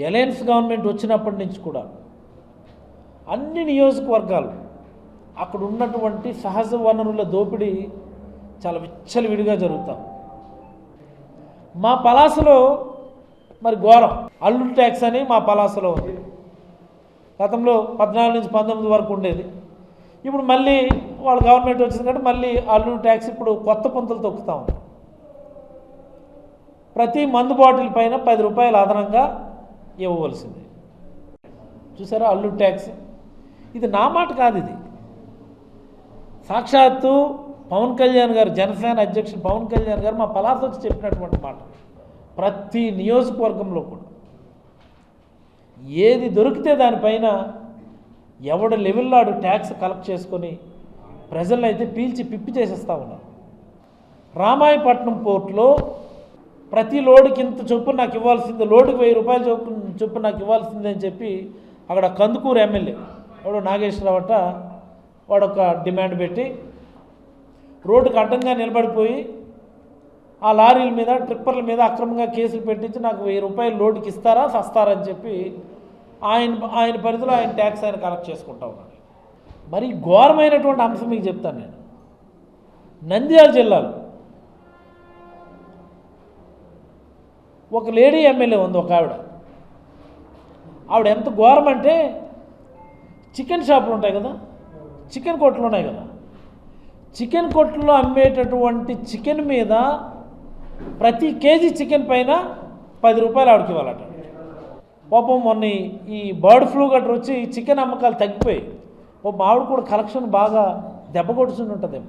Alliance government వచ్చినప్పటి నుంచి కూడా అన్ని నియోజకవర్గాలు అక్కడ ఉన్నటువంటి సహజ వనరుల దోపిడీ చాలా విచ్చలవిడిగా జరుగుతాం. మా పలాసలో మరి ఘోరం అల్లు ట్యాక్స్ అని మా పలాసలో ఉంది. గతంలో 14 నుంచి 19 వరకు ఉండేది. ఇప్పుడు మళ్ళీ వాళ్ళ గవర్నమెంట్ వచ్చింది కాబట్టి మళ్ళీ అల్లు ట్యాక్స్ ఇప్పుడు కొత్త పుంతలు తొక్కుతా ఉంది. ప్రతి మందు బాటిల్ పైన 10 రూపాయలు అదనంగా ఇవ్వవలసింది. చూసారా అల్లు ట్యాక్స్? ఇది నా మాట కాదు, ఇది సాక్షాత్తు పవన్ కళ్యాణ్ గారు, జనసేన అధ్యక్షుడు పవన్ కళ్యాణ్ గారు మా పలాస వచ్చి చెప్పినటువంటి మాట. ప్రతి నియోజకవర్గంలో కూడా ఏది దొరికితే దానిపైన ఎవడ లెవెల్లాడు ట్యాక్స్ కలెక్ట్ చేసుకొని ప్రజలను అయితే పీల్చి పిప్పి చేసేస్తూ ఉన్నారు. రామాయపట్నం పోర్టులో ప్రతి లోడుకి ఇంత చొప్పున నాకు ఇవ్వాల్సిందే, లోడుకి 1000 రూపాయలు చొప్పున నాకు ఇవ్వాల్సిందే అని చెప్పి అక్కడ కందుకూరు ఎమ్మెల్యే వాడు నాగేశ్వరరావు వాడు ఒక డిమాండ్ పెట్టి రోడ్డుకు అడ్డంగా నిలబడిపోయి ఆ లారీల మీద ట్రిప్పర్ల మీద అక్రమంగా కేసులు పెట్టించి నాకు 1000 రూపాయలు లోడుకి ఇస్తారా సస్తారని చెప్పి ఆయన పరిధిలో ఆయన ట్యాక్స్ ఆయన కలెక్ట్ చేసుకుంటా ఉన్నాడు. మరి ఘోరమైనటువంటి అంశం మీకు చెప్తాను నేను. నంద్యాల జిల్లాలో ఒక లేడీ ఎమ్మెల్యే ఉంది, ఒక ఆవిడ ఎంత ఘోరం అంటే చికెన్ షాపులు ఉంటాయి కదా, చికెన్ కొట్లు ఉన్నాయి కదా, చికెన్ కొట్లో అమ్మేటటువంటి చికెన్ మీద ప్రతి కేజీ చికెన్ పైన 10 రూపాయలు ఆవిడకి ఇవ్వాలట. పాపం మొన్న ఈ బర్డ్ ఫ్లూ గట్రా వచ్చి చికెన్ అమ్మకాలు తగ్గిపోయి పాపం ఆవిడ కూడా కలెక్షన్ బాగా దెబ్బ కొట్టుకుని ఉంటుంది.